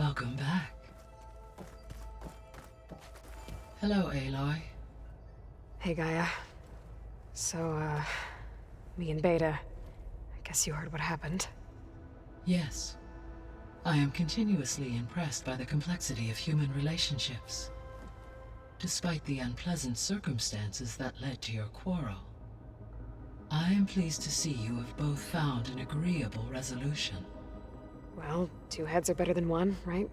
Welcome back. Hello, Aloy. Hey, Gaia. So, me and Beta, I guess you heard what happened. Yes. I am continuously impressed by the complexity of human relationships. Despite the unpleasant circumstances that led to your quarrel, I am pleased to see you have both found an agreeable resolution. Well, two heads are better than one, right?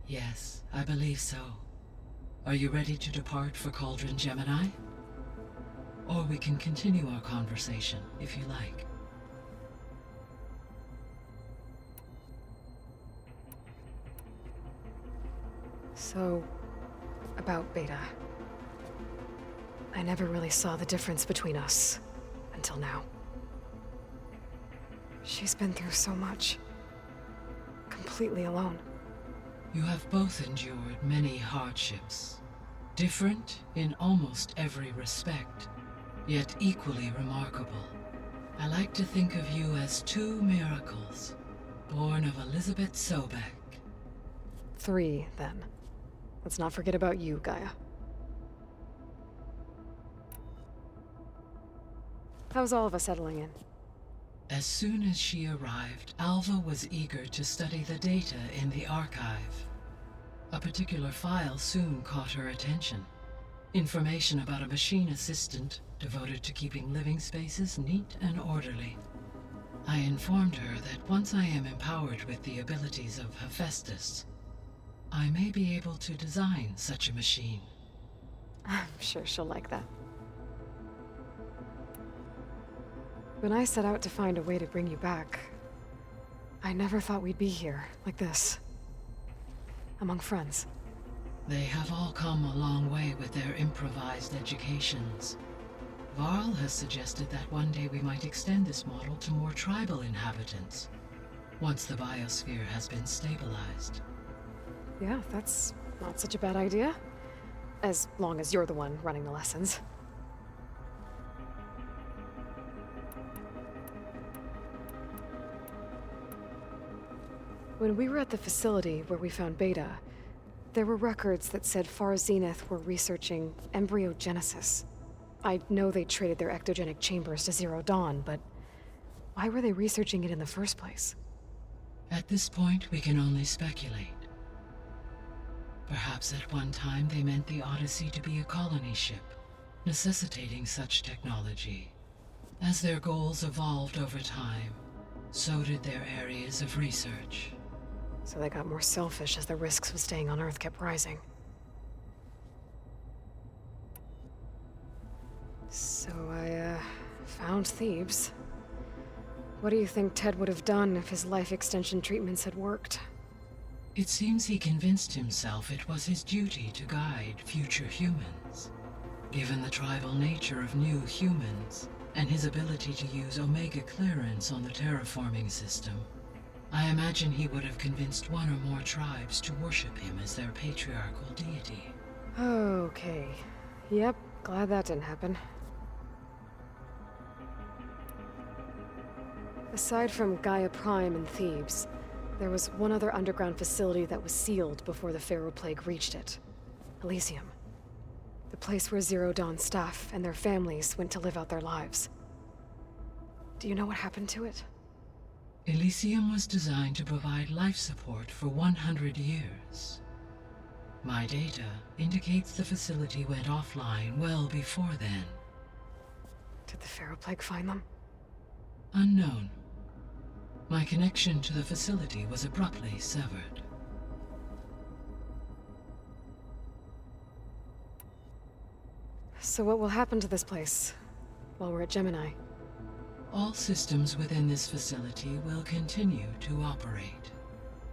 Yes, I believe so. Are you ready to depart for Cauldron Gemini? Or we can continue our conversation, if you like. So, about Beta. I never really saw the difference between us, until now. She's been through so much. Completely alone. You have both endured many hardships. Different in almost every respect, yet equally remarkable. I like to think of you as two miracles, born of Elizabeth Sobek. 3, then. Let's not forget about you, Gaia. How's Alva settling in? As soon as she arrived, Alva was eager to study the data in the archive. A particular file soon caught her attention. Information about a machine assistant devoted to keeping living spaces neat and orderly. I informed her that once I am empowered with the abilities of Hephaestus, I may be able to design such a machine. I'm sure she'll like that. When I set out to find a way to bring you back, I never thought we'd be here, like this. Among friends. They have all come a long way with their improvised educations. Varl has suggested that one day we might extend this model to more tribal inhabitants, once the biosphere has been stabilized. Yeah, that's not such a bad idea. As long as you're the one running the lessons. When we were at the facility where we found Beta, there were records that said Far Zenith were researching embryogenesis. I know they traded their ectogenic chambers to Zero Dawn, but why were they researching it in the first place? At this point, we can only speculate. Perhaps at one time they meant the Odyssey to be a colony ship, necessitating such technology. As their goals evolved over time, so did their areas of research. So they got more selfish as the risks of staying on Earth kept rising. So I, found Thebes. What do you think Ted would have done if his life extension treatments had worked? It seems he convinced himself it was his duty to guide future humans. Given the tribal nature of new humans, and his ability to use Omega clearance on the terraforming system, I imagine he would have convinced one or more tribes to worship him as their patriarchal deity. Okay. Yep, glad that didn't happen. Aside from Gaia Prime and Thebes, there was one other underground facility that was sealed before the Pharaoh Plague reached it. Elysium. The place where Zero Dawn staff and their families went to live out their lives. Do you know what happened to it? Elysium was designed to provide life support for 100 years. My data indicates the facility went offline well before then. Did the Pharaoh Plague find them? Unknown. My connection to the facility was abruptly severed. So what will happen to this place while we're at Gemini? All systems within this facility will continue to operate.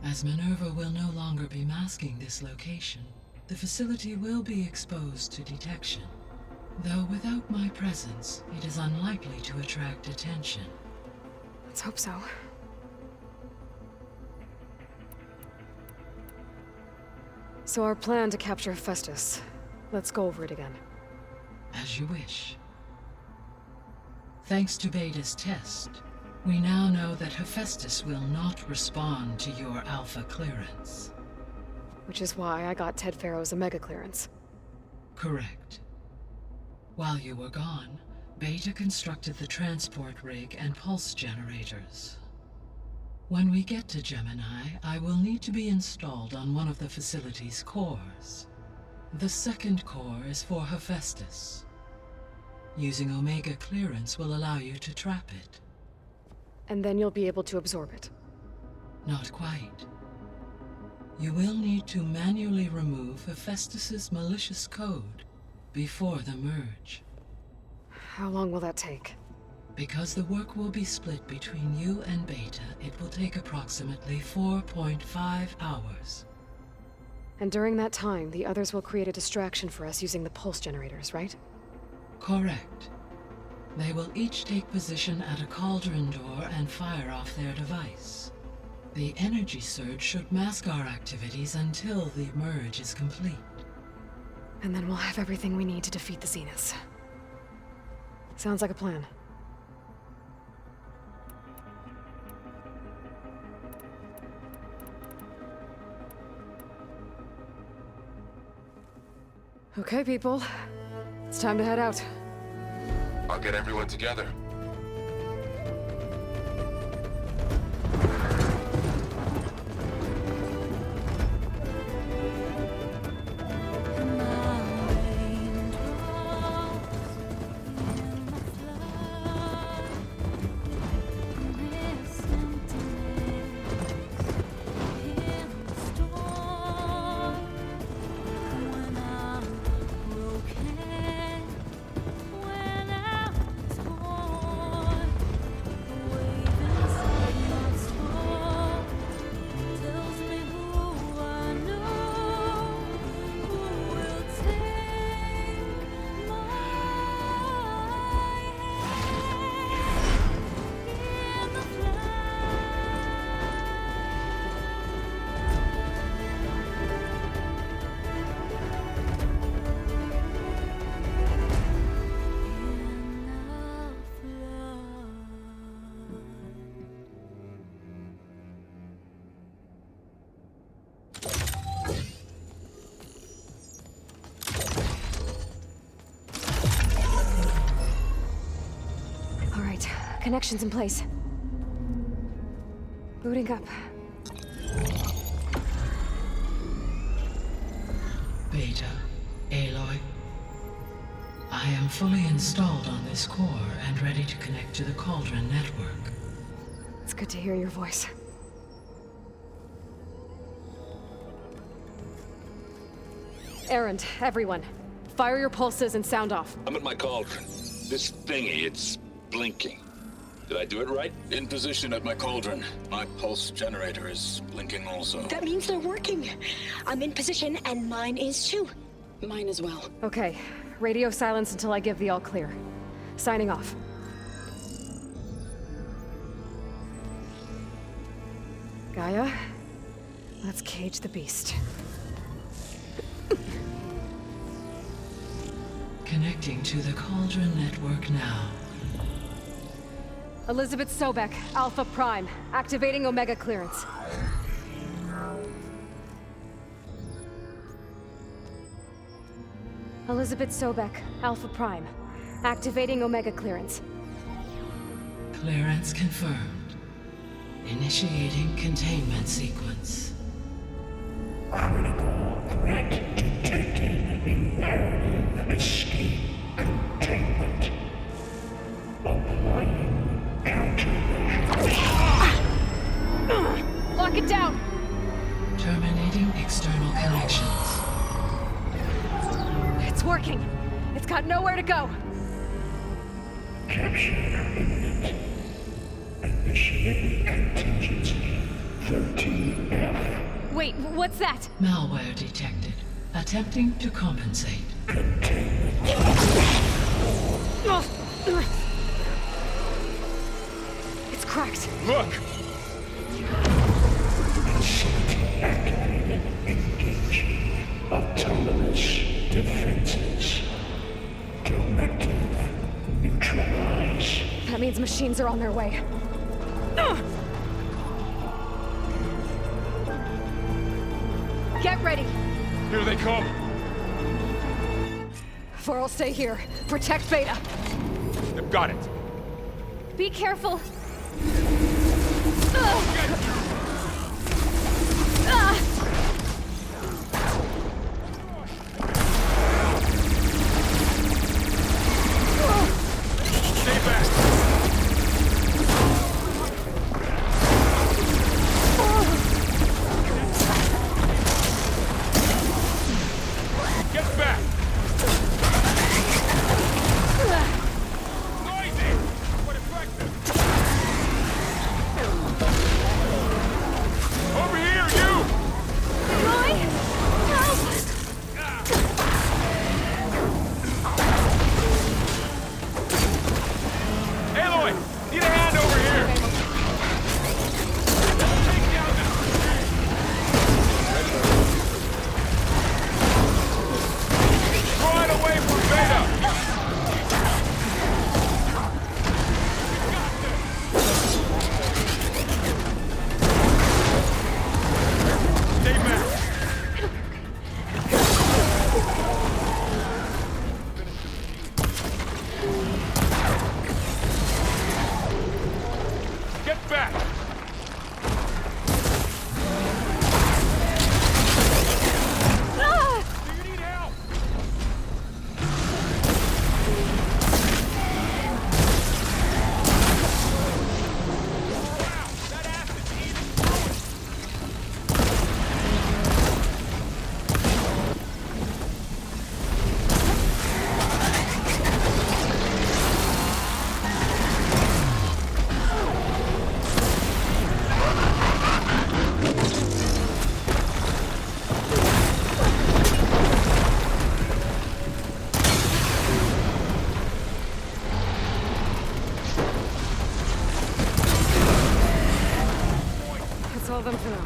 As Minerva will no longer be masking this location, the facility will be exposed to detection. Though without my presence, it is unlikely to attract attention. Let's hope so. So our plan to capture Hephaestus. Let's go over it again. As you wish. Thanks to Beta's test, We now know that Hephaestus will not respond to your Alpha clearance. Which is why I got Ted Farrow's Omega clearance. Correct. While you were gone, Beta constructed the transport rig and pulse generators. When we get to Gemini, I will need to be installed on one of the facility's cores. The second core is for Hephaestus. Using Omega clearance will allow you to trap it. And then you'll be able to absorb it. Not quite. You will need to manually remove Hephaestus's malicious code before the merge. How long will that take? Because the work will be split between you and Beta, it will take approximately 4.5 hours. And during that time, the others will create a distraction for us using the pulse generators, right? Correct. They will each take position at a cauldron door and fire off their device. The energy surge should mask our activities until the merge is complete. And then we'll have everything we need to defeat the Zeniths. Sounds like a plan. Okay, people. It's time to head out. I'll get everyone together. Connections in place. Booting up. Beta, Aloy. I am fully installed on this core and ready to connect to the Cauldron network. It's good to hear your voice. Errand, everyone. Fire your pulses and sound off. I'm at my cauldron. This thingy, it's blinking. Did I do it right? In position at my cauldron. My pulse generator is blinking also. That means they're working. I'm in position, and mine is too. Mine as well. Okay. Radio silence until I give the all clear. Signing off. Gaia, let's cage the beast. Connecting to the Cauldron network now. Elizabeth Sobek, Alpha Prime, activating Omega clearance. Elizabeth Sobek, Alpha Prime, activating Omega clearance. Clearance confirmed. Initiating containment sequence. Critical threat detected. Imperative escape containment. Applying Lock it down! Terminating external connections. It's working. It's got nowhere to go. Capture imminent. Initiating contingency 13F. Wait, what's that? Malware detected. Attempting to compensate. Containment. It's cracked. Look! Facility activated. Engaging autonomous defenses. Directive neutralize. That means machines are on their way. Get ready! Here they come. Vor'll stay here. Protect Beta. They've got it. Be careful. Stay back. Get back. Noisy. What effective? Over here, you. Roy! Help! Aloy, need a hand over here. Take down this machine. Draw it away from Beta. Stay back. Get back. Do you need help? Wow, that acid's eating through it. That's all of them for now.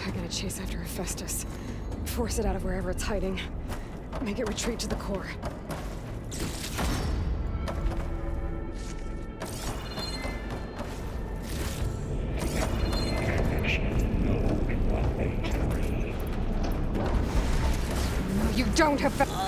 I gotta chase after Hephaestus. Force it out of wherever it's hiding. Make it retreat to the core. No, you don't, Hephaestus!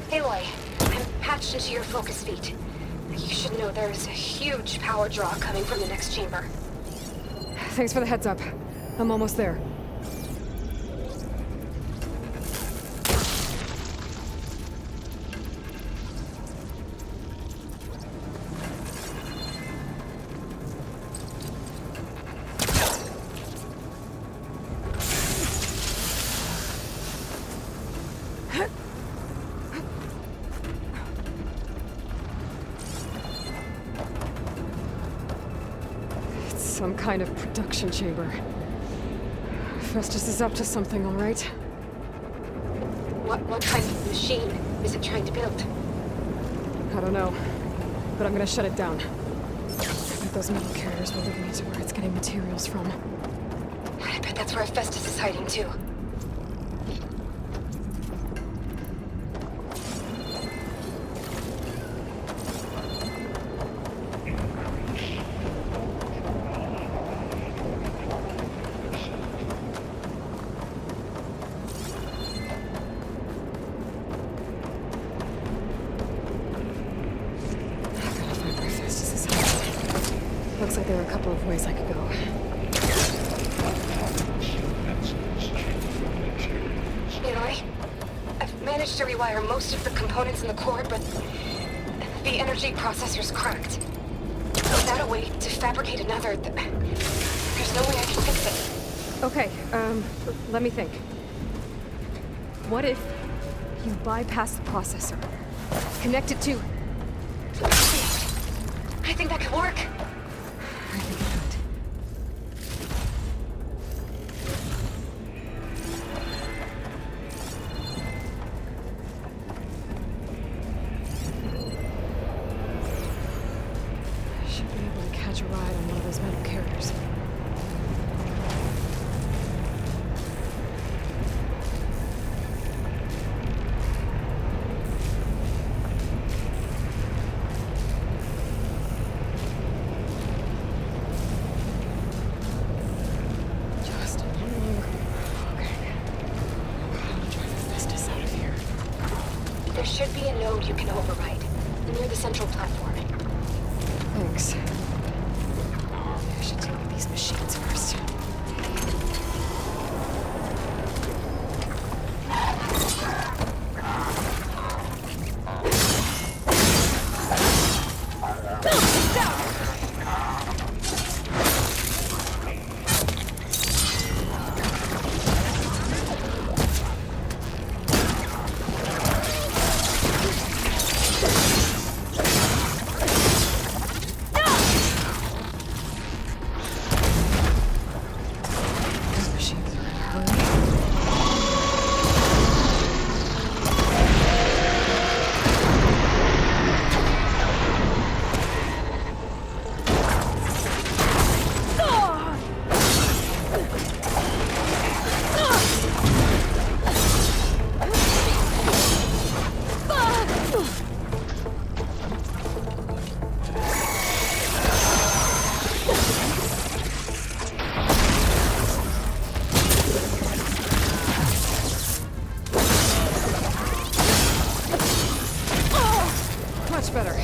Aloy, I'm patched into your focus feed. You should know there's a huge power draw coming from the next chamber. Thanks for the heads up. I'm almost there. Some kind of production chamber. Festus is up to something, all right? What kind of machine is it trying to build? I don't know, but I'm gonna shut it down. I bet those metal carriers will lead me to where it's getting materials from. I bet that's where Festus is hiding too. Looks like there are a couple of ways I could go. Aloy, I've managed to rewire most of the components in the core, but the energy processor's cracked. Without a way to fabricate another, there's no way I can fix it. Okay, let me think. What if you bypass the processor? Connect it to... I think that could work. I think it could. I should be able to catch a ride on one of those metal carriers. Just a little longer. Okay. I'll try to fist this out of here. There should be a node you can override near the central platform. Thanks. I should deal with these machines first. These machines are in a hurry. Much better.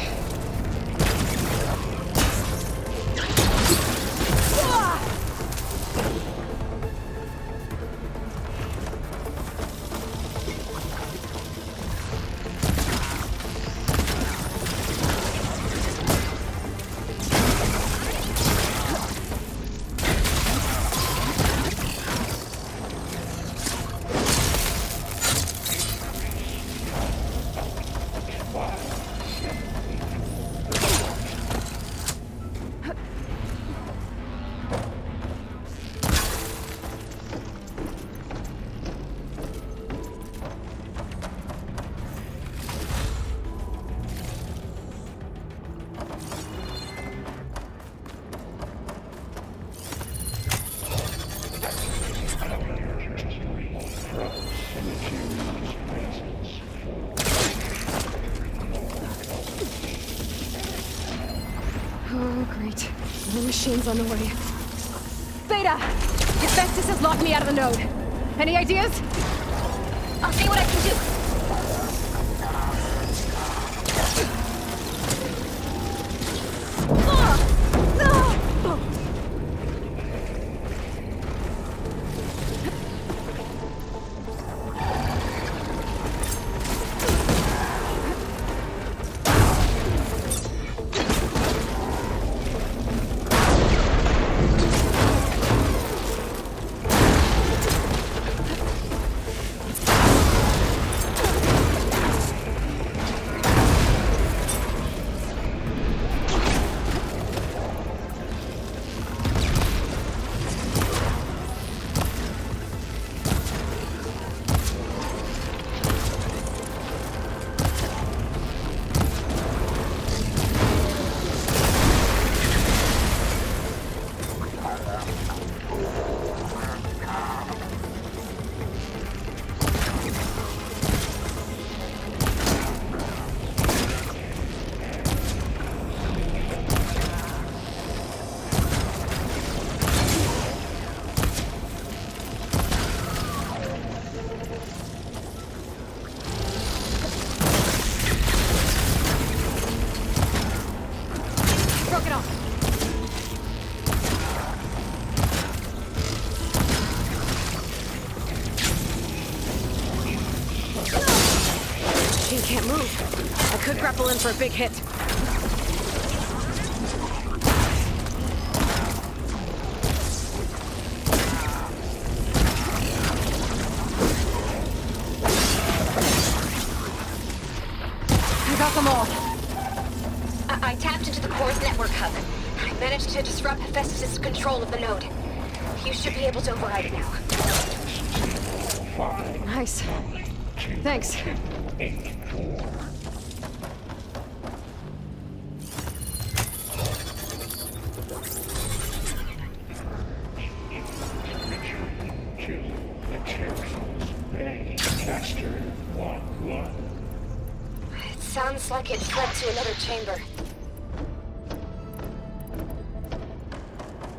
Oh, great. More machines on the way. Beta! Hephaestus has locked me out of the node. Any ideas? I'll see what I can do. could grapple in for a big hit. I got them all. I tapped into the core's network hub. I managed to disrupt Hephaestus' control of the node. You should be able to override it now. Nice. Thanks. 8-4. To materials. Bay Caster 1-1. It sounds like it fled to another chamber.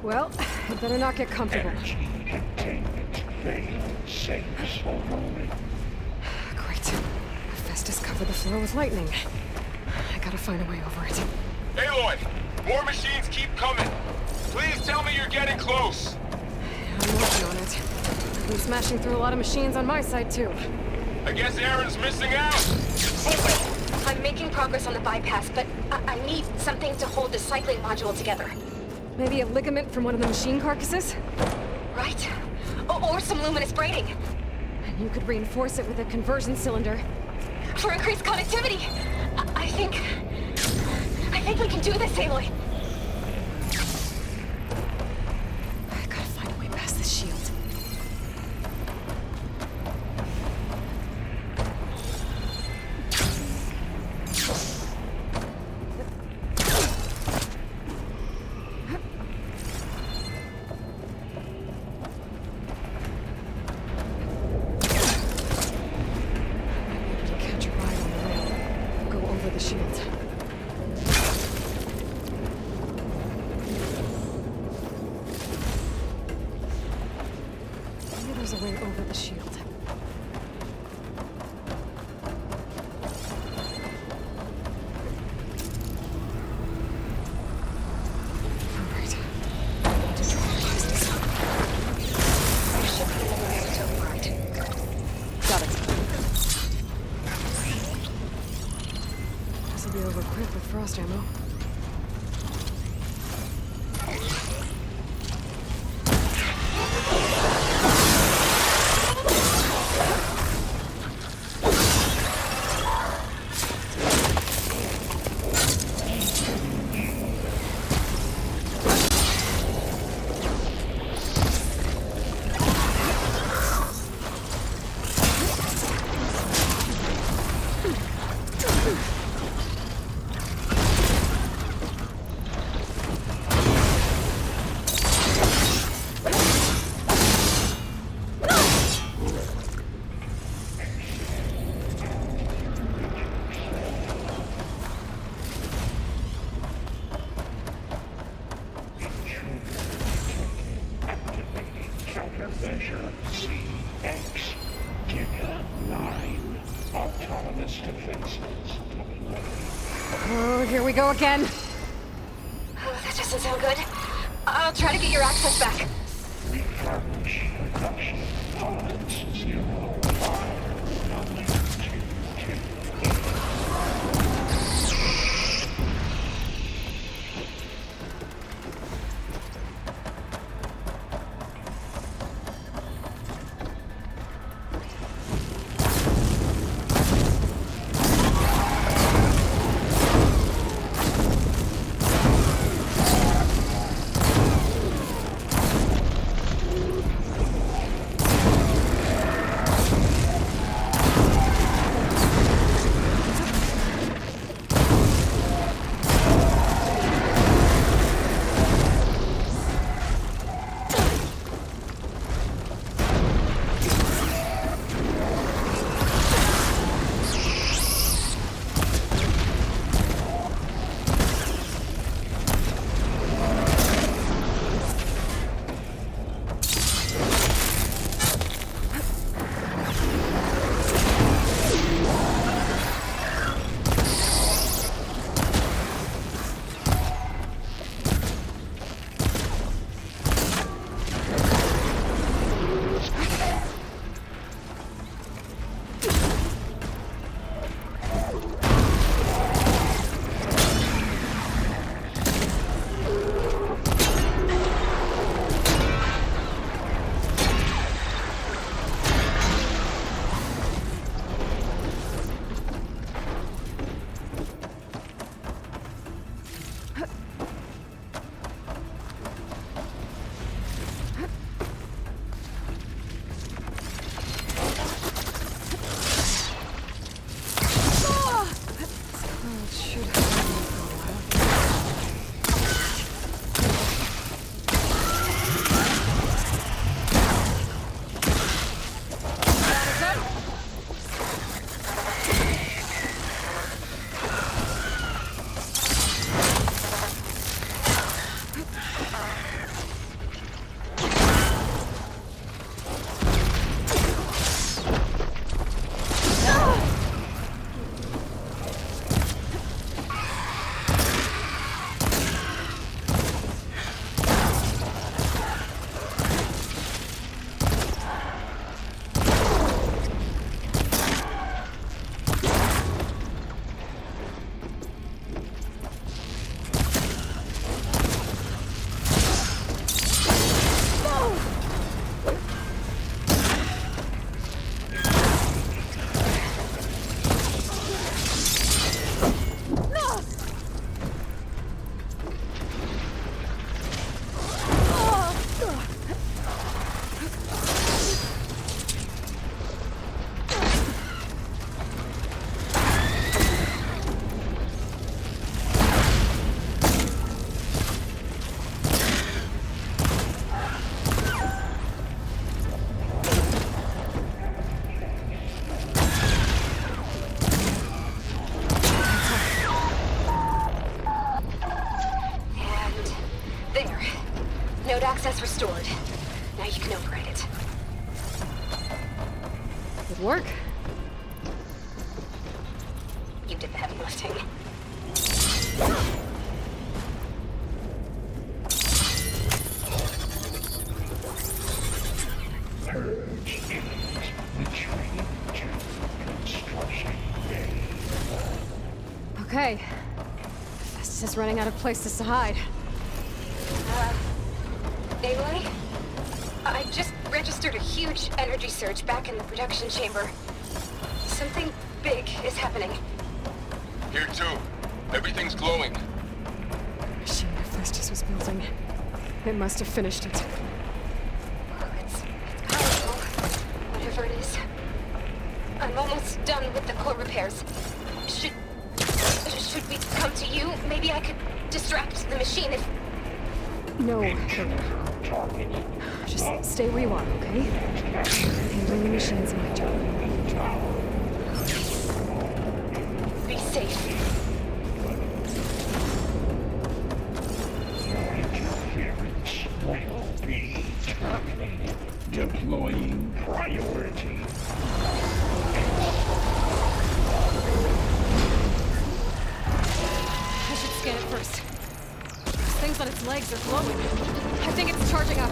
Well, I better not get comfortable. Energy containment failed. Safe for moment. Great. Hephaestus covered the floor with lightning. I gotta find a way over it. Aloy, more machines keep coming. Please tell me you're getting close. I'm working on it. I've been smashing through a lot of machines on my side, too. I guess Aaron's missing out. I'm making progress on the bypass, but I need something to hold the cycling module together. Maybe a ligament from one of the machine carcasses? Right? Or some luminous braiding. And you could reinforce it with a conversion cylinder. For increased connectivity. I think we can do this, Aloy. I gotta find a way past this shield. Catch a ride on the rail. Go over the shield. Maybe there's a way over the shield. Alright. Need to try and pass this up. There should be another way to override. Got it. This will be over quick with frost ammo. Countermeasure CX. GIGABYTE. Autonomous defenses. Oh, here we go again. Oh, that doesn't sound good. I'll try to get your access back. Refurbish production pods 059228. There. Node access restored. Now you can override it. Good work. You did the heavy lifting. Purge imminent. Retreating to construction bay. Okay. Festus is running out of places to hide. Aloy? I just registered a huge energy surge back in the production chamber. Something big is happening. Here too. Everything's glowing. The machine Festus was building. It must have finished it. Oh, it's powerful. Whatever it is. I'm almost done with the core repairs. Should we come to you? Maybe I could distract the machine if... No. Target. Just stay where you are, okay? Handling the machine's my job. be safe. Your interference will be terminated. Deploying priority. I should scan it first. Those things on its legs are glowing. I think it's charging up.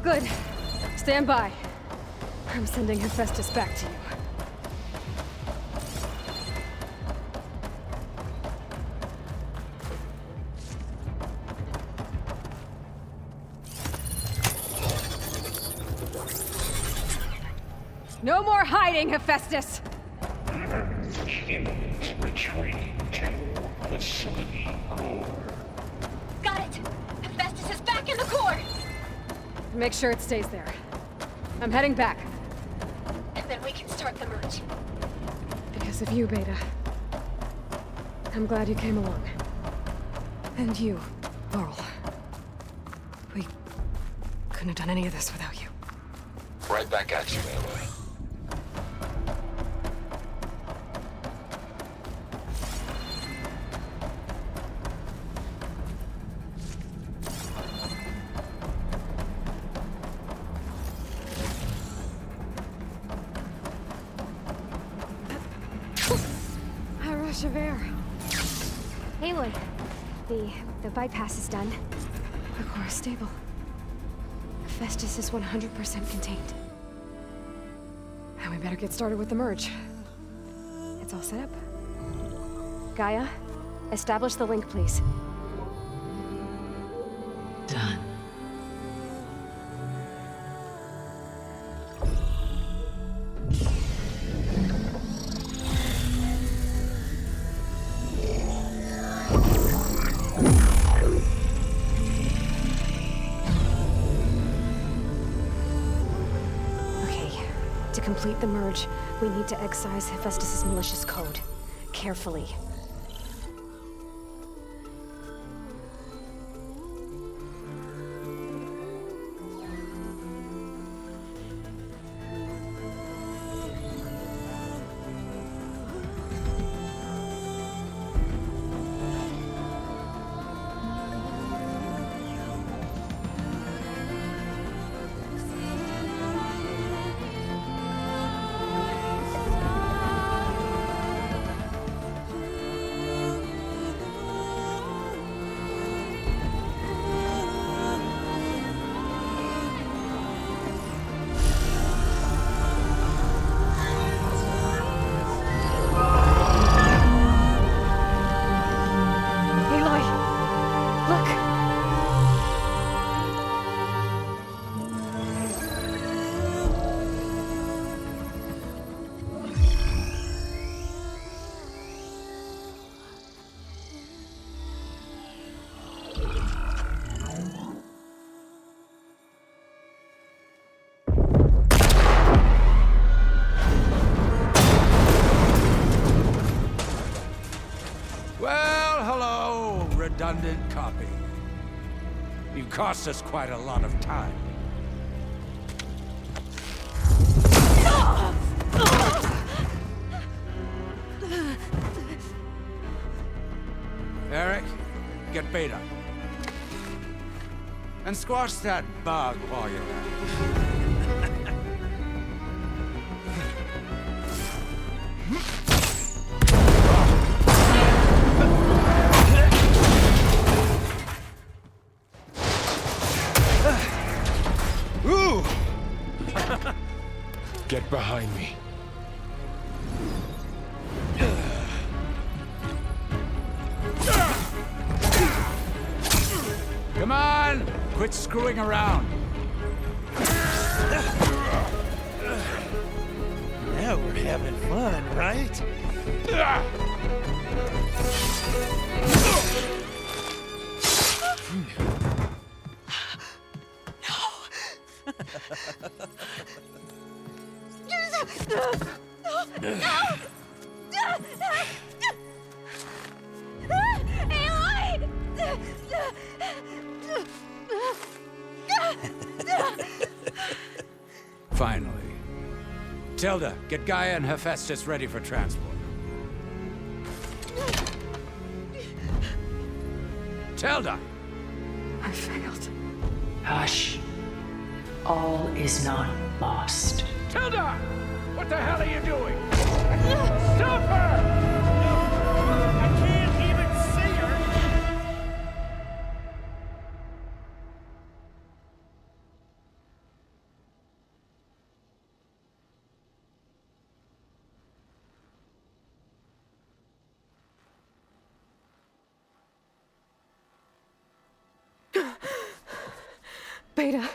Good. Stand by. I'm sending Hephaestus back to you. No more hiding, Hephaestus! Imminent retreating to facility core. Got it! Hephaestus is back in the core! Make sure it stays there. I'm heading back. And then we can start the merge. Because of you, Beta. I'm glad you came along. And you, Laurel. We couldn't have done any of this without you. Right back at you, Aloy. Of air. Aloy, the bypass is done. The core is stable. Hephaestus is 100% contained. And we better get started with the merge. It's all set up. Gaia, establish the link, please. Done. To complete the merge, we need to excise Hephaestus' malicious code. Carefully. Redundant copy. You cost us quite a lot of time. Eric, get Beta. And squash that bug while you're at it. Get behind me. Come on! Quit screwing around. Now we're having fun, right? Finally. Tilda, get Gaia and Hephaestus ready for transport. Tilda! I failed. Hush. All is not lost. Tilda! What the hell are you doing? Stop her! I can't even see her! Beta.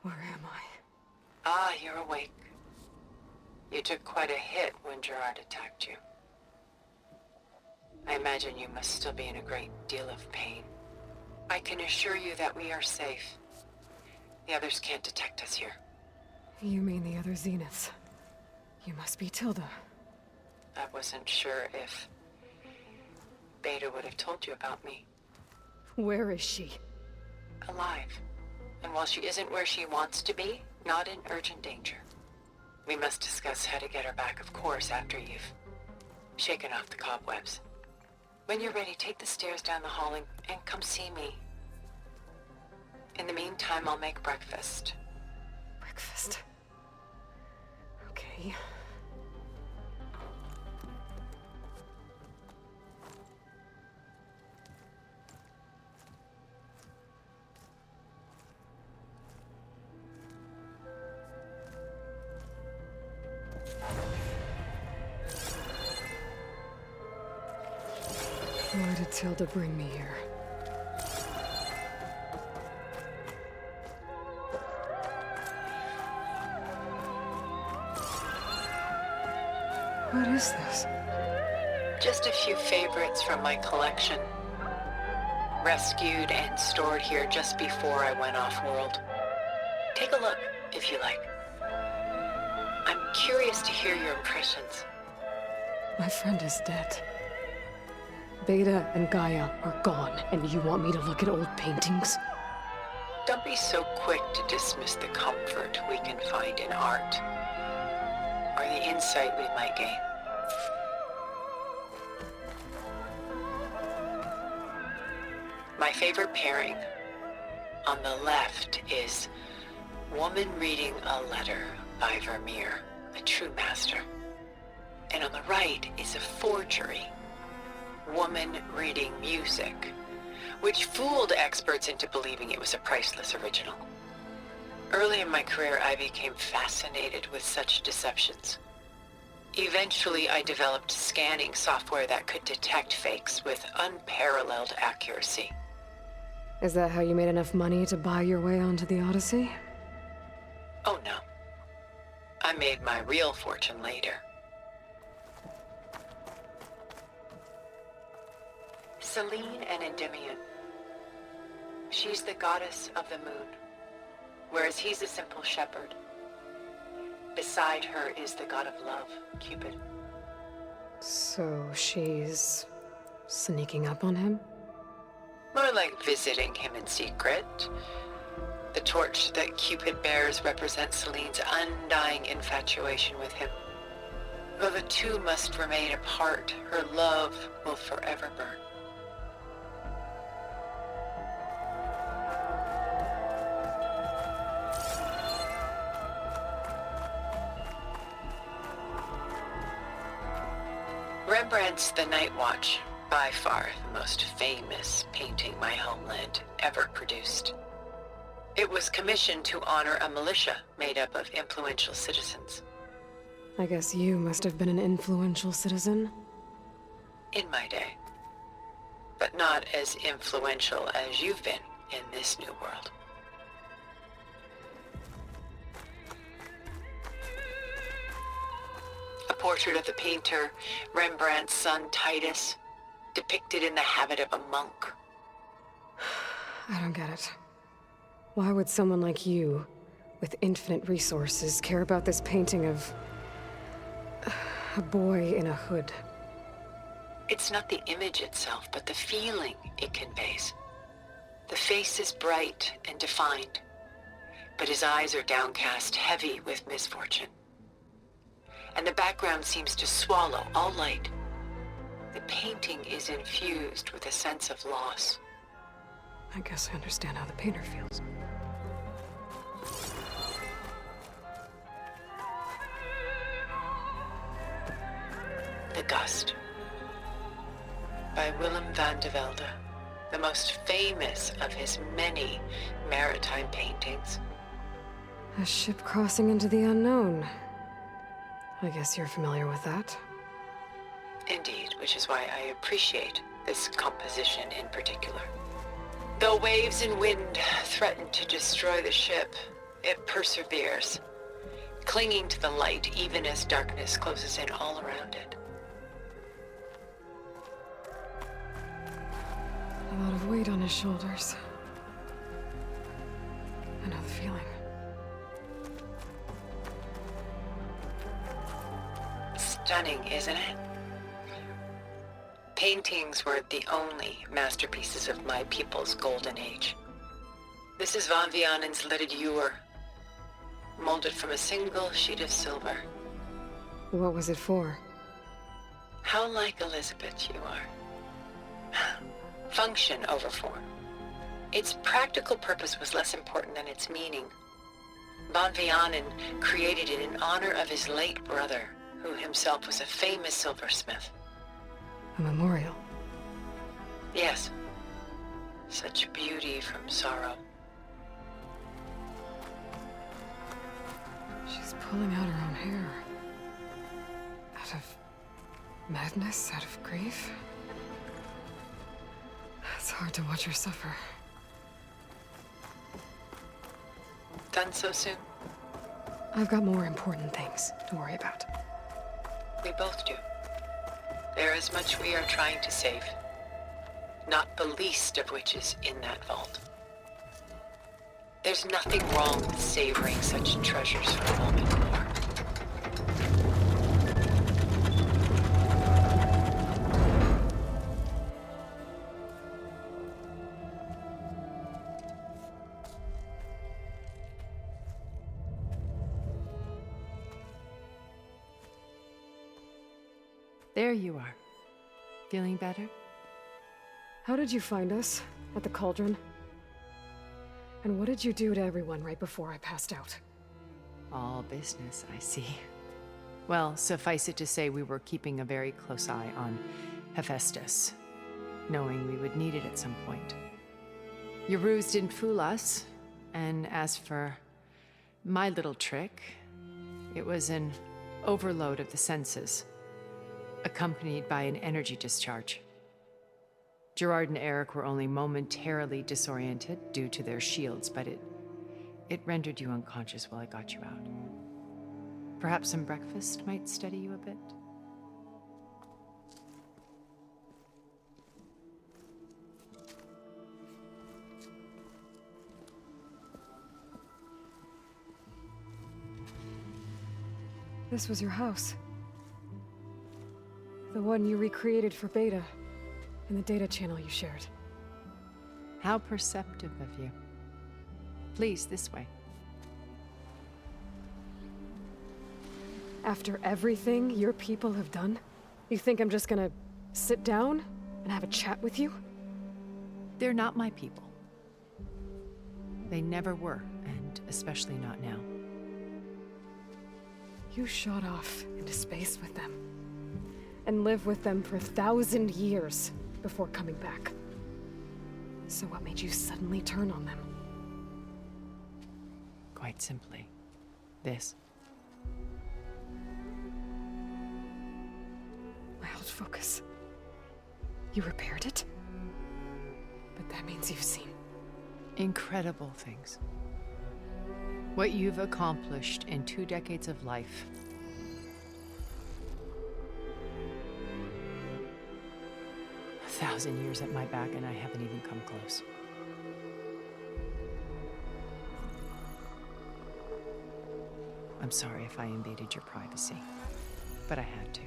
Where am I? Ah, you're awake. You took quite a hit when Gerard attacked you. I imagine you must still be in a great deal of pain. I can assure you that we are safe. The others can't detect us here. You mean the other Zeniths? You must be Tilda. I wasn't sure if Beta would have told you about me. Where is she? Alive. And while she isn't where she wants to be, not in urgent danger. We must discuss how to get her back, of course, after you've shaken off the cobwebs. When you're ready, take the stairs down the hall and come see me. In the meantime, I'll make breakfast. Breakfast. Okay. Why did Tilda bring me here? What is this? Just a few favorites from my collection. Rescued and stored here just before I went off-world. Take a look, if you like. I'm curious to hear your impressions. My friend is dead. Beta and Gaia are gone, and you want me to look at old paintings? Don't be so quick to dismiss the comfort we can find in art, or the insight we might gain. My favorite pairing on the left is Woman Reading a Letter by Vermeer, a true master. And on the right is a forgery, Woman Reading Music, which fooled experts into believing it was a priceless original. Early in my career, I became fascinated with such deceptions. Eventually, I developed scanning software that could detect fakes with unparalleled accuracy. Is that how you made enough money to buy your way onto the Odyssey? Oh no. I made my real fortune later. Selene and Endymion. She's the goddess of the moon, whereas he's a simple shepherd. Beside her is the god of love, Cupid. So she's sneaking up on him? More like visiting him in secret. The torch that Cupid bears represents Selene's undying infatuation with him. Though the two must remain apart, her love will forever burn. Rembrandt's The Night Watch, by far the most famous painting my homeland ever produced. It was commissioned to honor a militia made up of influential citizens. I guess you must have been an influential citizen. In my day. But not as influential as you've been in this new world. A portrait of the painter, Rembrandt's son Titus, depicted in the habit of a monk. I don't get it. Why would someone like you, with infinite resources, care about this painting of a boy in a hood? It's not the image itself, but the feeling it conveys. The face is bright and defined, but his eyes are downcast, heavy with misfortune. And the background seems to swallow all light. The painting is infused with a sense of loss. I guess I understand how the painter feels. The Gust, by Willem van de Velde, the most famous of his many maritime paintings. A ship crossing into the unknown. I guess you're familiar with that. Indeed, which is why I appreciate this composition in particular. Though waves and wind threaten to destroy the ship, it perseveres, clinging to the light even as darkness closes in all around it. A lot of weight on his shoulders. I know the feeling. Stunning, isn't it? Paintings were the only masterpieces of my people's golden age. This is Van Vianen's Leaded Ewer, molded from a single sheet of silver. What was it for? How like Elizabeth you are. Function over form. Its practical purpose was less important than its meaning. Von Vianen created it in honor of his late brother, who himself was a famous silversmith. A memorial. Yes. Such beauty from sorrow. She's pulling out her own hair. Out of madness, out of grief. It's hard to watch her suffer. Done so soon? I've got more important things to worry about. We both do. There is much we are trying to save. Not the least of which is in that vault. There's nothing wrong with savoring such treasures for a moment more. There you are. Feeling better? How did you find us? At the cauldron? And what did you do to everyone right before I passed out? All business, I see. Well, suffice it to say we were keeping a very close eye on Hephaestus, knowing we would need it at some point. Your ruse didn't fool us, and as for my little trick, it was an overload of the senses, accompanied by an energy discharge. Gerard and Eric were only momentarily disoriented due to their shields, but it rendered you unconscious while I got you out. Perhaps some breakfast might steady you a bit? This was your house. The one you recreated for Beta, in the data channel you shared. How perceptive of you. Please, this way. After everything your people have done, you think I'm just gonna sit down and have a chat with you? They're not my people. They never were, and especially not now. You shot off into space with them, and lived with them for 1,000 years before coming back. So what made you suddenly turn on them? Quite simply, this. My old focus. You repaired it? But that means you've seen incredible things. What you've accomplished in 2 decades of life. A 1,000 years at my back and I haven't even come close. I'm sorry if I invaded your privacy, but I had to.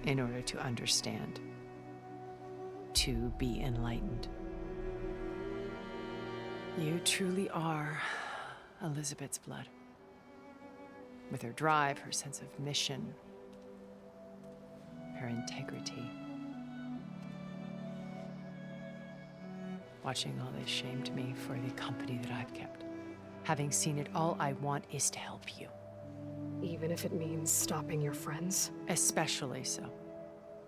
In order to understand. To be enlightened. You truly are Elizabeth's blood. With her drive, her sense of mission, her integrity. Watching all this shamed me for the company that I've kept. Having seen it, all I want is to help you. even if it means stopping your friends? Especially so.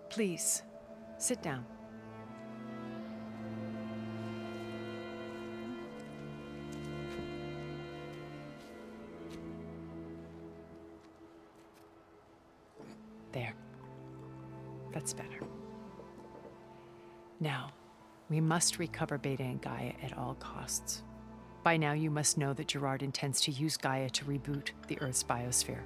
Please, sit down. There. That's better. Now, we must recover Beta and Gaia at all costs. By now, you must know that Gerard intends to use Gaia to reboot the Earth's biosphere.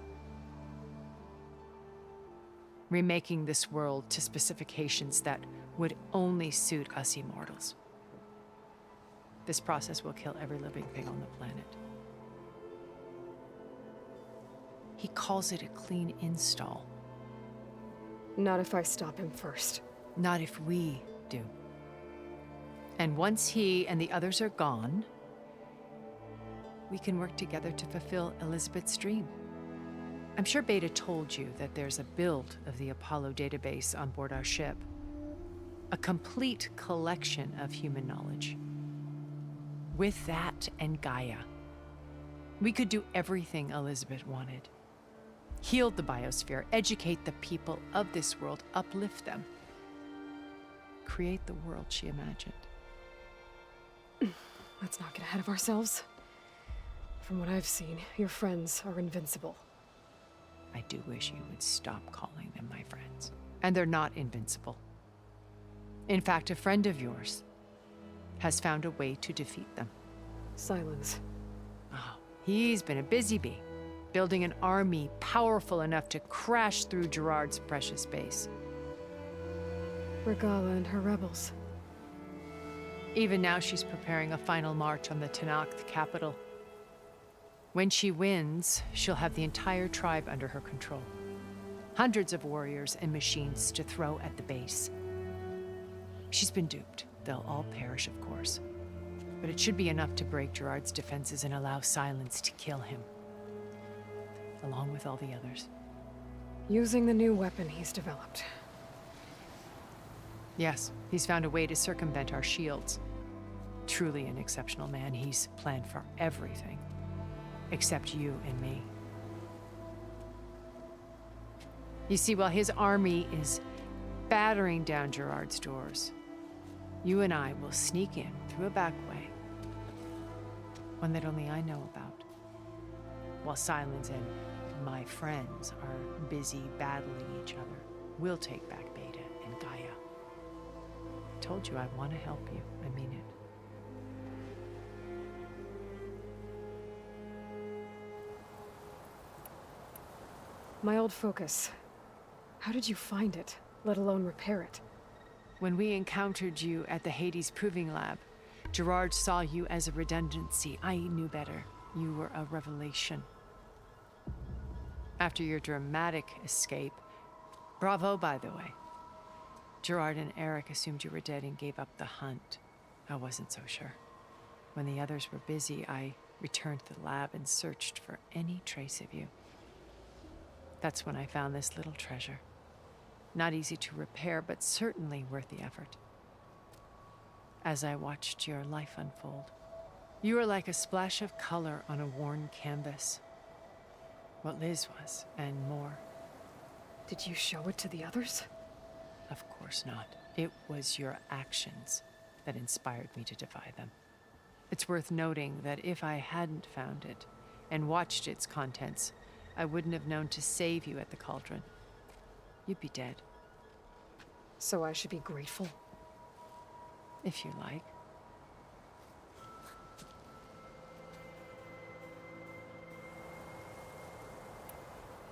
Remaking this world to specifications that would only suit us immortals. This process will kill every living thing on the planet. He calls it a clean install. Not if I stop him first. Not if we do. And once he and the others are gone, we can work together to fulfill Elizabeth's dream. I'm sure Beta told you that there's a build of the Apollo database on board our ship. A complete collection of human knowledge. With that and Gaia, we could do everything Elizabeth wanted. Heal the biosphere, educate the people of this world, uplift them. Create the world she imagined. Let's not get ahead of ourselves. From what I've seen, your friends are invincible. I do wish you would stop calling them my friends. And they're not invincible. In fact, a friend of yours has found a way to defeat them. Silence. Oh, he's been a busy bee, building an army powerful enough to crash through Gerard's precious base. Regala and her rebels. Even now, she's preparing a final march on the Tenakth capital. When she wins, she'll have the entire tribe under her control. Hundreds of warriors and machines to throw at the base. She's been duped. They'll all perish, of course. But it should be enough to break Gerard's defenses and allow Silence to kill him. Along with all the others. Using the new weapon he's developed. Yes, he's found a way to circumvent our shields. Truly an exceptional man. He's planned for everything. Except you and me. You see, while his army is battering down Gerard's doors, you and I will sneak in through a back way. One that only I know about. While Silence and my friends are busy battling each other, we'll take back Beta and Gaia. I told you I want to help you. I mean it. My old focus. How did you find it, let alone repair it? When we encountered you at the Hades Proving Lab, Gerard saw you as a redundancy. I knew better. You were a revelation. After your dramatic escape, bravo, by the way. Gerard and Eric assumed you were dead and gave up the hunt. I wasn't so sure. When the others were busy, I returned to the lab and searched for any trace of you. That's when I found this little treasure. Not easy to repair, but certainly worth the effort. As I watched your life unfold, you were like a splash of color on a worn canvas. What Liz was, and more. Did you show it to the others? Of course not. It was your actions that inspired me to defy them. It's worth noting that if I hadn't found it and watched its contents, I wouldn't have known to save you at the cauldron. You'd be dead. So I should be grateful? If you like.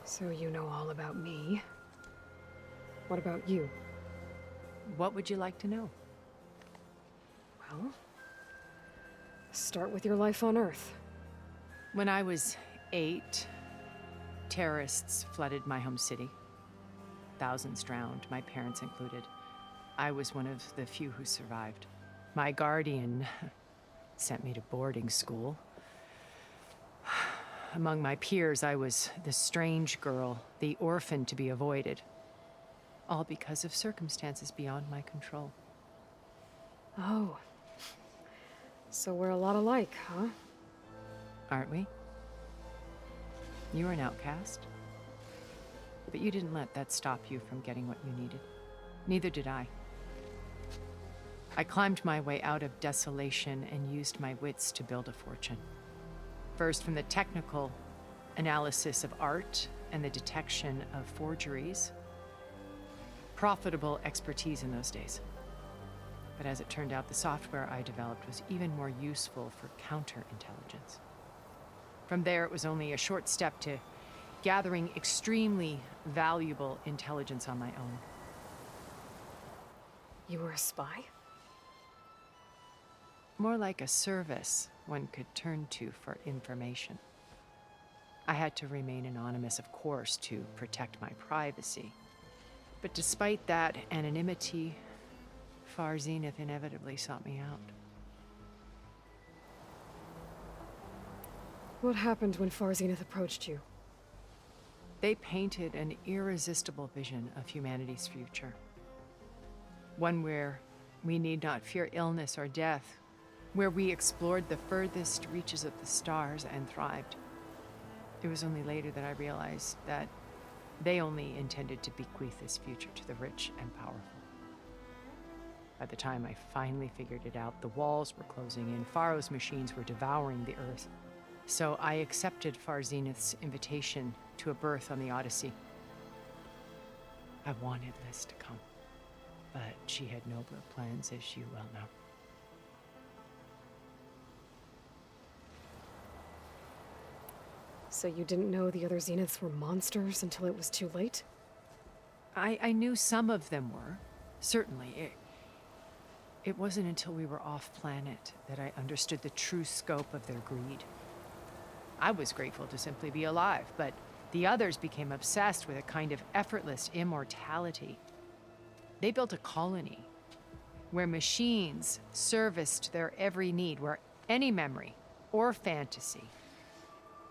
So you know all about me. What about you? What would you like to know? Well, start with your life on Earth. When I was 8, terrorists flooded my home city. Thousands drowned, my parents included. I was one of the few who survived. My guardian sent me to boarding school. Among my peers, I was the strange girl, the orphan to be avoided. All because of circumstances beyond my control. Oh. So we're a lot alike, huh? Aren't we? You were an outcast. But you didn't let that stop you from getting what you needed. Neither did I. I climbed my way out of desolation and used my wits to build a fortune. First, from the technical analysis of art and the detection of forgeries. Profitable expertise in those days. But as it turned out, the software I developed was even more useful for counterintelligence. From there, it was only a short step to gathering extremely valuable intelligence on my own. You were a spy? More like a service one could turn to for information. I had to remain anonymous, of course, to protect my privacy. But despite that anonymity, Far Zenith inevitably sought me out. What happened when Far Zenith approached you? They painted an irresistible vision of humanity's future. One where we need not fear illness or death, where we explored the furthest reaches of the stars and thrived. It was only later that I realized that they only intended to bequeath this future to the rich and powerful. By the time I finally figured it out, the walls were closing in, Pharaoh's machines were devouring the Earth. So I accepted Far Zenith's invitation to a berth on the Odyssey. I wanted Liz to come, but she had nobler plans, as you well know. So you didn't know the other Zeniths were monsters until it was too late? I knew some of them were, certainly. It wasn't until we were off-planet that I understood the true scope of their greed. I was grateful to simply be alive, but the others became obsessed with a kind of effortless immortality. They built a colony where machines serviced their every need, where any memory or fantasy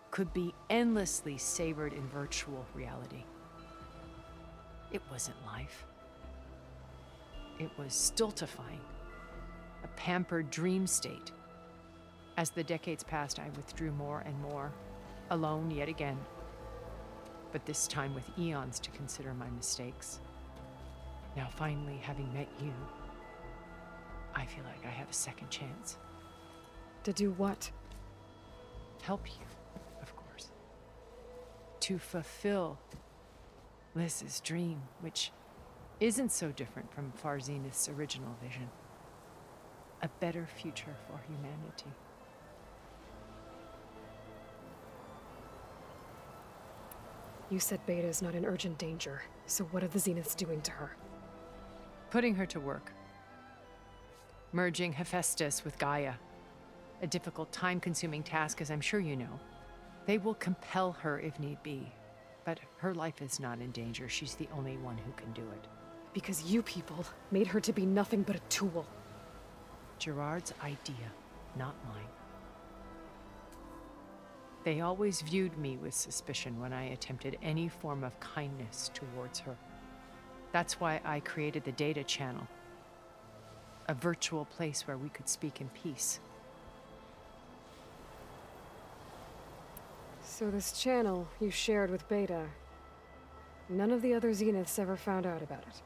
could be endlessly savored in virtual reality. It wasn't life. It was stultifying, a pampered dream state. As the decades passed, I withdrew more and more, alone yet again, but this time with eons to consider my mistakes. Now finally, having met you, I feel like I have a second chance. To do what? Help you, of course. To fulfill Liz's dream, which isn't so different from Far Zenith's original vision. A better future for humanity. You said Beta is not in urgent danger, so what are the Zeniths doing to her? Putting her to work. Merging Hephaestus with Gaia. A difficult, time-consuming task, as I'm sure you know. They will compel her if need be, but her life is not in danger. She's the only one who can do it. Because you people made her to be nothing but a tool. Gerard's idea, not mine. They always viewed me with suspicion when I attempted any form of kindness towards her. That's why I created the data channel. A virtual place where we could speak in peace. So this channel you shared with Beta, none of the other Zeniths ever found out about it?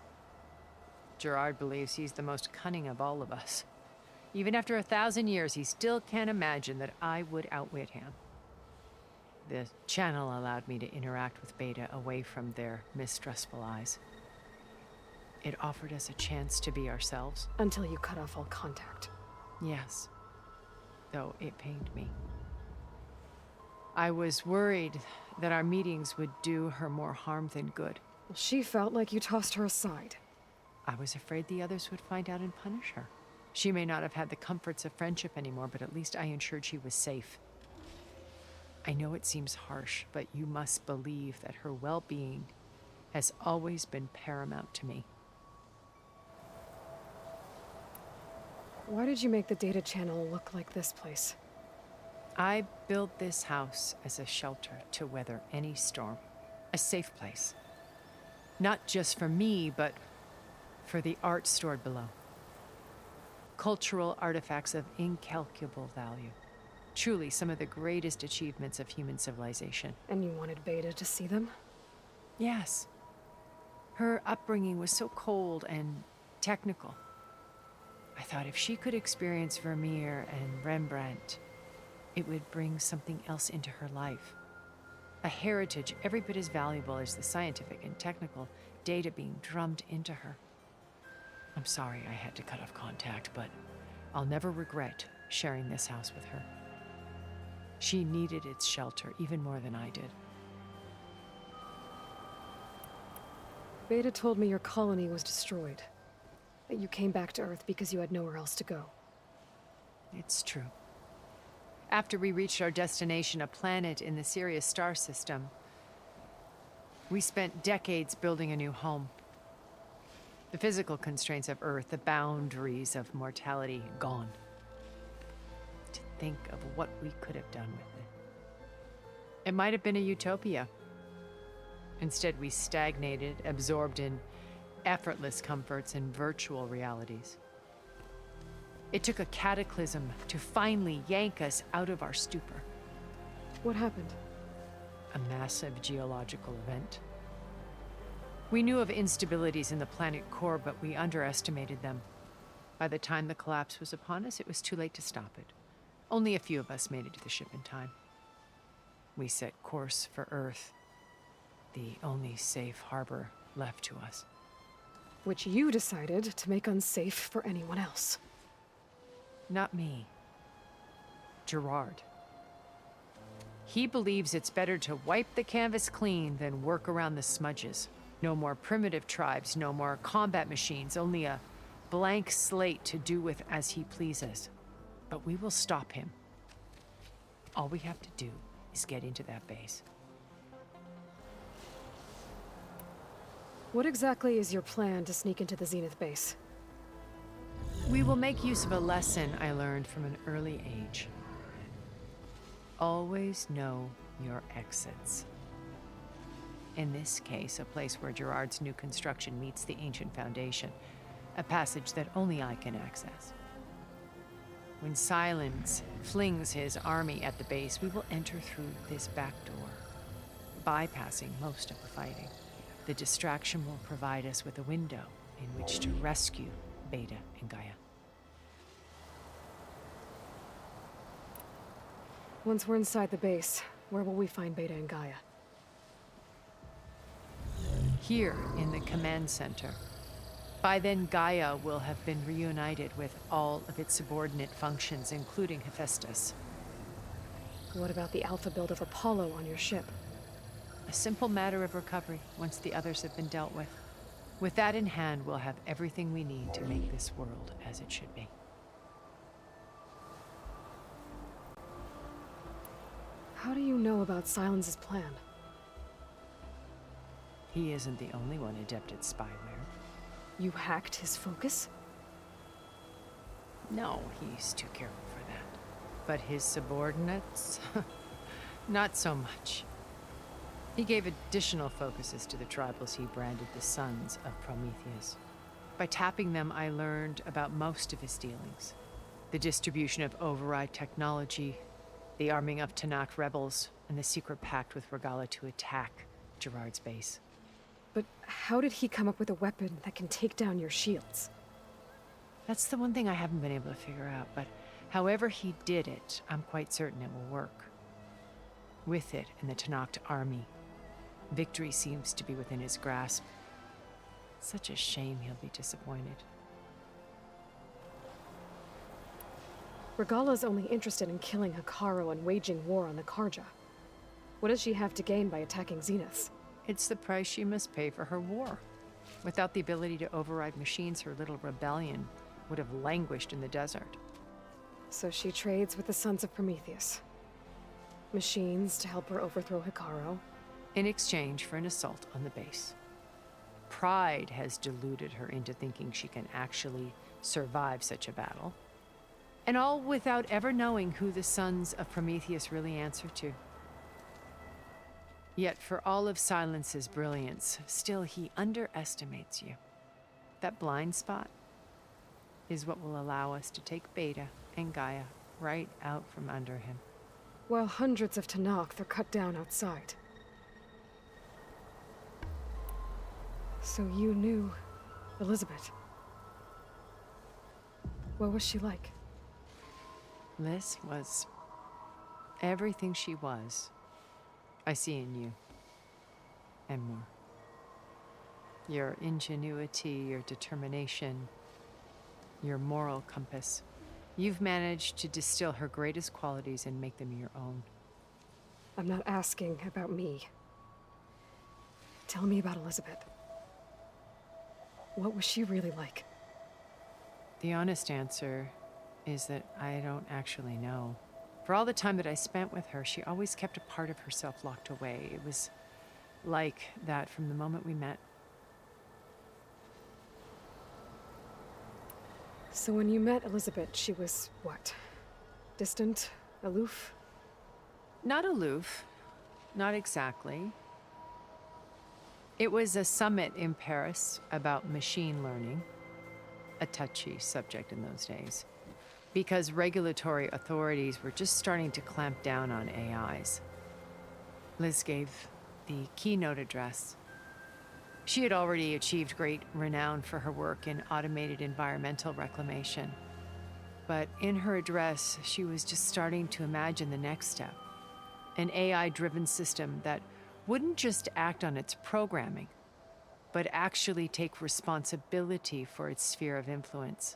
Gerard believes he's the most cunning of all of us. Even after 1,000 years, he still can't imagine that I would outwit him. The channel allowed me to interact with Beta away from their mistrustful eyes. It offered us a chance to be ourselves. Until you cut off all contact. Yes, though it pained me. I was worried that our meetings would do her more harm than good. Well, she felt like you tossed her aside. I was afraid the others would find out and punish her. She may not have had the comforts of friendship anymore, but at least I ensured she was safe. I know it seems harsh, but you must believe that her well-being has always been paramount to me. Why did you make the data channel look like this place? I built this house as a shelter to weather any storm. A safe place. Not just for me, but for the art stored below. Cultural artifacts of incalculable value. Truly some of the greatest achievements of human civilization. And you wanted Beta to see them? Yes. Her upbringing was so cold and technical. I thought if she could experience Vermeer and Rembrandt, it would bring something else into her life. A heritage every bit as valuable as the scientific and technical data being drummed into her. I'm sorry I had to cut off contact, but I'll never regret sharing this house with her. She needed its shelter even more than I did. Beta told me your colony was destroyed. That you came back to Earth because you had nowhere else to go. It's true. After we reached our destination, a planet in the Sirius star system, we spent decades building a new home. The physical constraints of Earth, the boundaries of mortality, gone. To think of what we could have done with it. It might have been a utopia. Instead, we stagnated, absorbed in effortless comforts and virtual realities. It took a cataclysm to finally yank us out of our stupor. What happened? A massive geological event. We knew of instabilities in the planet core, but we underestimated them. By the time the collapse was upon us, it was too late to stop it. Only a few of us made it to the ship in time. We set course for Earth, the only safe harbor left to us. Which you decided to make unsafe for anyone else. Not me. Gerard. He believes it's better to wipe the canvas clean than work around the smudges. No more primitive tribes, no more combat machines, only a blank slate to do with as he pleases. But we will stop him. All we have to do is get into that base. What exactly is your plan to sneak into the Zenith base? We will make use of a lesson I learned from an early age. Always know your exits. In this case, a place where Gerard's new construction meets the ancient foundation, a passage that only I can access. When Silence flings his army at the base, we will enter through this back door, bypassing most of the fighting. The distraction will provide us with a window in which to rescue Beta and Gaia. Once we're inside the base, where will we find Beta and Gaia? Here in the command center. By then, Gaia will have been reunited with all of its subordinate functions, including Hephaestus. What about the alpha build of Apollo on your ship? A simple matter of recovery once the others have been dealt with. With that in hand, we'll have everything we need to make this world as it should be. How do you know about Silence's plan? He isn't the only one adept at spyware. You hacked his focus? No, he's too careful for that. But his subordinates? Not so much. He gave additional focuses to the tribals he branded the Sons of Prometheus. By tapping them, I learned about most of his dealings. The distribution of override technology, the arming of Tanakh rebels, and the secret pact with Regala to attack Gerard's base. But how did he come up with a weapon that can take down your shields? That's the one thing I haven't been able to figure out, but however he did it, I'm quite certain it will work. With it and the Tanakh army, victory seems to be within his grasp. Such a shame he'll be disappointed. Regala's only interested in killing Hekarro and waging war on the Karja. What does she have to gain by attacking Zeniths? It's the price she must pay for her war. Without the ability to override machines, her little rebellion would have languished in the desert. So she trades with the Sons of Prometheus. Machines to help her overthrow Hekarro. In exchange for an assault on the base. Pride has deluded her into thinking she can actually survive such a battle. And all without ever knowing who the Sons of Prometheus really answer to. Yet for all of Silence's brilliance, still he underestimates you. That blind spot is what will allow us to take Beta and Gaia right out from under him. While hundreds of Tanakh are cut down outside. So you knew Elizabeth. What was she like? Liz was everything she was. I see in you. And more. Your ingenuity, your determination, your moral compass. You've managed to distill her greatest qualities and make them your own. I'm not asking about me. Tell me about Elizabeth. What was she really like? The honest answer is that I don't actually know. For all the time that I spent with her, she always kept a part of herself locked away. It was like that from the moment we met. So when you met Elizabeth, she was what? Distant? Aloof? Not aloof. not exactly. It was a summit in Paris about machine learning, a touchy subject in those days, because regulatory authorities were just starting to clamp down on AIs. Liz gave the keynote address. She had already achieved great renown for her work in automated environmental reclamation. But in her address, she was just starting to imagine the next step, an AI-driven system that wouldn't just act on its programming, but actually take responsibility for its sphere of influence.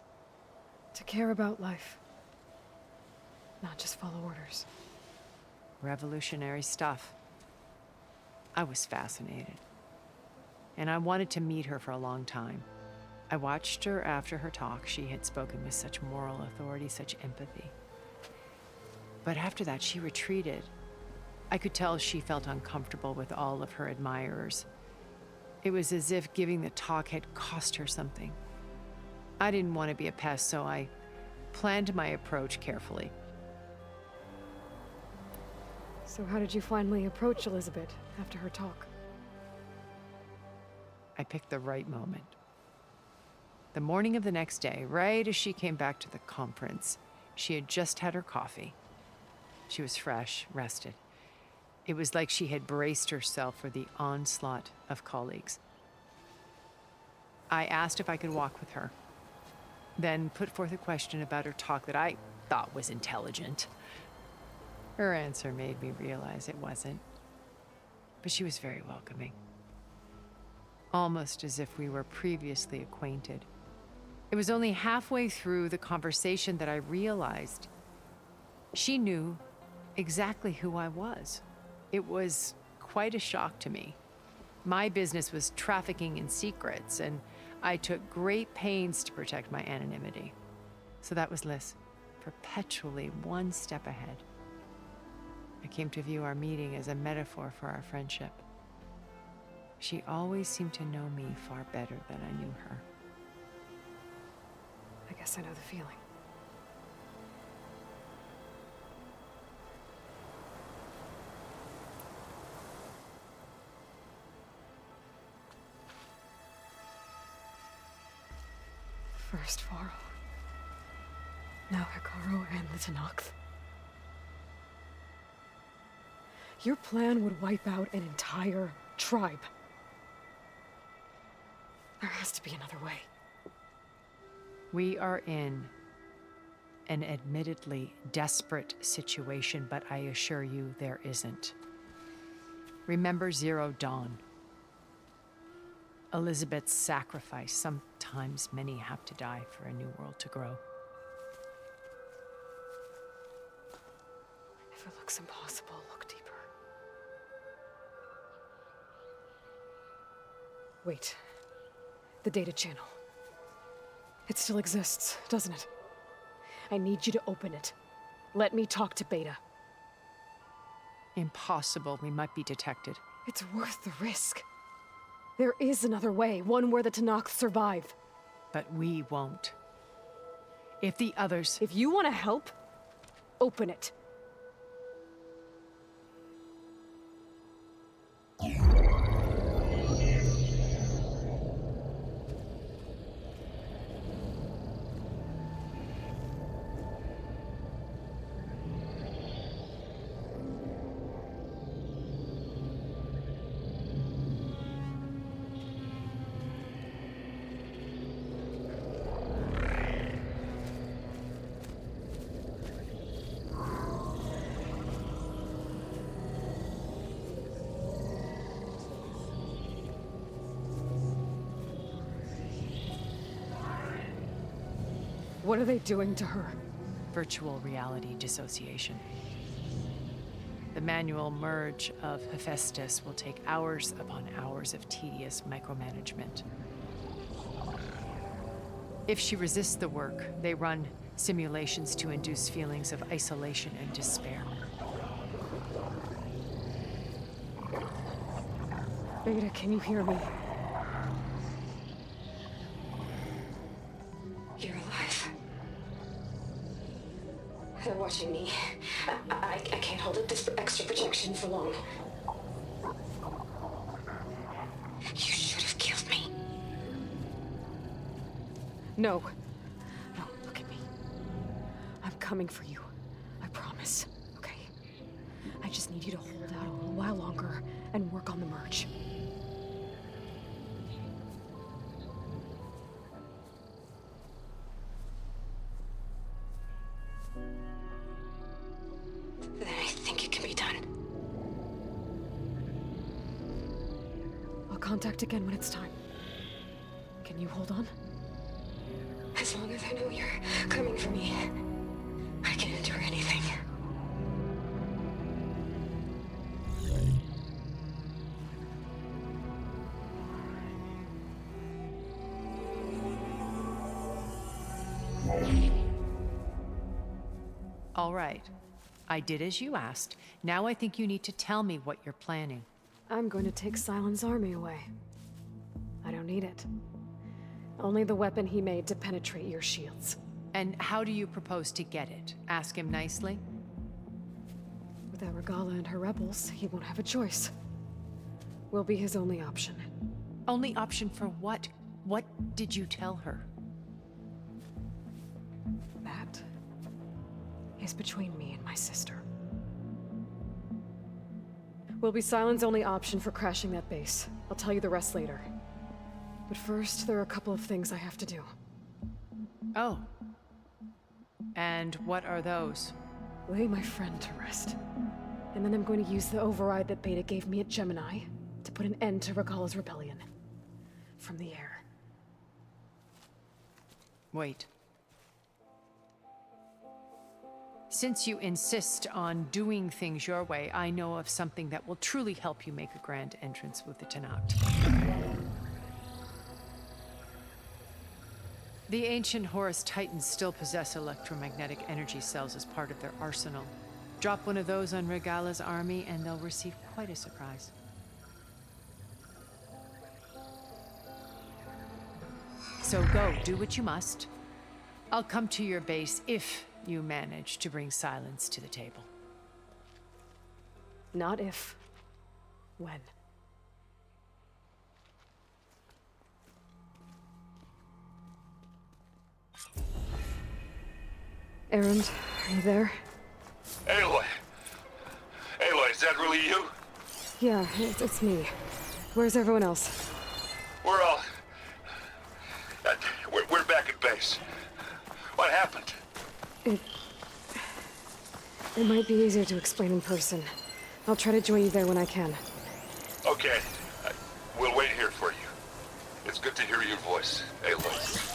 To care about life, not just follow orders. Revolutionary stuff. I was fascinated, and I wanted to meet her for a long time. I watched her after her talk. She had spoken with such moral authority, such empathy. But after that, she retreated. I could tell she felt uncomfortable with all of her admirers. It was as if giving the talk had cost her something. I didn't want to be a pest, so I planned my approach carefully. So how did you finally approach Elizabeth after her talk? I picked the right moment. The morning of the next day, right as she came back to the conference, she had just had her coffee. She was fresh, rested. It was like she had braced herself for the onslaught of colleagues. I asked if I could walk with her, then put forth a question about her talk that I thought was intelligent. Her answer made me realize it wasn't, but she was very welcoming, almost as if we were previously acquainted. It was only halfway through the conversation that I realized she knew exactly who I was. It was quite a shock to me. My business was trafficking in secrets, and I took great pains to protect my anonymity. So that was Liz, perpetually one step ahead. I came to view our meeting as a metaphor for our friendship. She always seemed to know me far better than I knew her. I guess I know the feeling. First Faro, now Hikaru and the Tenakth. Your plan would wipe out an entire tribe. There has to be another way. We are in an admittedly desperate situation, but I assure you there isn't. Remember Zero Dawn. Elizabeth's sacrifice. Sometimes many have to die for a new world to grow. If it looks impossible, look deeper. Wait. The data channel. It still exists, doesn't it? I need you to open it. Let me talk to Beta. Impossible. We might be detected. It's worth the risk. There is another way, one where the Tenakth survive. But we won't. If the others... If you want to help, open it. What are they doing to her? Virtual reality dissociation. The manual merge of Hephaestus will take hours upon hours of tedious micromanagement. If she resists the work, they run simulations to induce feelings of isolation and despair. Beta, can you hear me? You're alive. They're watching me. I can't hold up this extra projection for long. No. No, look at me. I'm coming for you. I promise. Okay? I just need you to hold out a little while longer and work on the merge. Then I think it can be done. I'll contact again when it's time. Can you hold on? As long as I know you're coming for me, I can endure anything. All right. I did as you asked. Now I think you need to tell me what you're planning. I'm going to take Sylens' army away. I don't need it. Only the weapon he made to penetrate your shields. And how do you propose to get it? Ask him nicely? Without Regala and her rebels, he won't have a choice. We'll be his only option. Only option for what? What did you tell her? That is between me and my sister. Will be Sylens' only option for crashing that base. I'll tell you the rest later. But first, there are a couple of things I have to do. Oh. And what are those? Lay my friend to rest. And then I'm going to use the override that Beta gave me at Gemini to put an end to Regala's rebellion. From the air. Wait. Since you insist on doing things your way, I know of something that will truly help you make a grand entrance with the Tenakth. The ancient Horus Titans still possess electromagnetic energy cells as part of their arsenal. Drop one of those on Regala's army and they'll receive quite a surprise. So go, do what you must. I'll come to your base if you manage to bring Sylens to the table. Not if. When. Erend, are you there? Aloy! Aloy, is that really you? Yeah, it's me. Where's everyone else? We're all... we're back at base. What happened? It might be easier to explain in person. I'll try to join you there when I can. Okay. We'll wait here for you. It's good to hear your voice, Aloy.